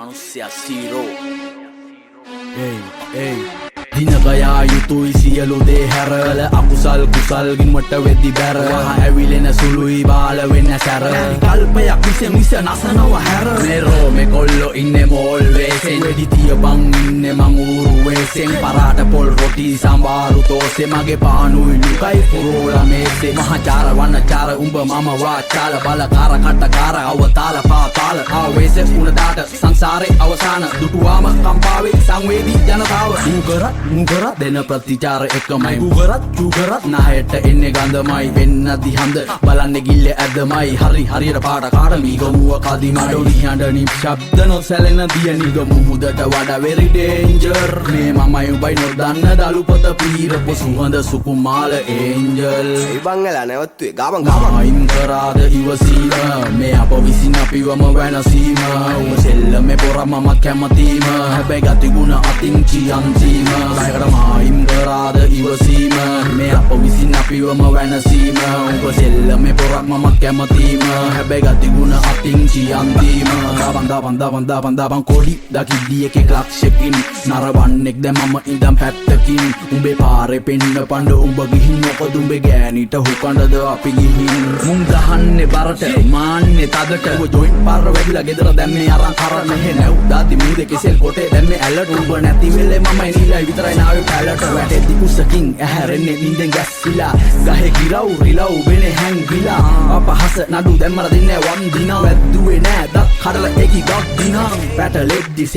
manusia zero. Hey දිනගයා යුතුයි සියලු දේ හැරල අකුසල් කුසල් ගින්වට වෙද්දි බැර වහ ඇවිලෙන සුළුයි බාල වෙන්න සැර කල්පයක් විස නසනව හැර මෙරෝ මේ කොල්ලෝ ඉන්නේ මෝල් වේසෙන් වෙඩි තියපන් ඉන්නේ මං ඌරු වේසෙන් පරාට පොල් රොටි සම්බාරු තෝසේ මගේ පානුයි ලුකයි පුරෝලා මේසේ මහචාර වන්නචාර උඹ මම වාචාල බලකාර කට්ටකාර අවතාල පාතාල ආවේශ උණදාට සංසාරේ අවසාන දුටුවාම කම්පාවේ සංවේදී ජනතාව මුගරත් දෙන ප්‍රතිචාර එකමයි ගුගරත් නායට එන්නේ ගඳමයි වෙන්න දිහඳ බලන්නේ ගිල්ල ඇදමයි හරියට පාට කාට මීගමුව කදිමයි ඩොනි හඬනි ශබ්ද නොසැලෙන දියනි ගමු මුදට වඩා very danger මේ මමයි උඹයි නොදන්න දලුපත පීරපු සුවඳ සුකුමාල ඒන්ජල් ඉබංගලා නැවතුවේ ගාබන් අයින් කරාද ඉවසීම මේ අප විසින් අපිවම වෙනසීම උඹ සෙල්ලමේ පොර මමත් කැමතිම හැබැයි ගතිගුණ අතින් චියන්තීම ලයකට මායින් කරාද ඉවසීම මේ අප විසින් අපිවම වෙනසීම උඹ සෙල්ලමේ පොරක් මමත් කැමතිම හැබැයි ගතිගුණ අතින් චියන්තීම දාපන් කොඩි දකිද්දී එකෙක් ලක්ෂකින් නරවන්නෙක් දැන් මම ඉඳන් පැත්තකින් උඹේ පාරේ පෙන්න පඬ උඹ ගිහින් මොකද උඹේ ගෑනිට හුකඬද අපි ගිහින් මුන් ගහන්නේ බරට මාන්නේ තදට උඹ ජොයින්ට් පාර වැඩිලා ගෙදර දැන් මේ අරන් කරන්න මෙහෙ නැව් දාති මූදේ කෙසෙල් කොටේ දැන් මේ ඇලට උඹ නැති වෙලේ මමයි නිලයි විතරයි නාවේ පැලට වැටෙද්දි කුසකින් ඇහැරෙන්නේ නින්දෙන් ගැස්සිලා ගහේ ගිරව් රිලව් වෙනේ හැංගිලා අපහස නඩු දැම්මර දෙන්නේ වන් දිනා වැද්දුවේ නෑ දත් කඩලා ඒකි ගක් දිනා පැටලෙද්දි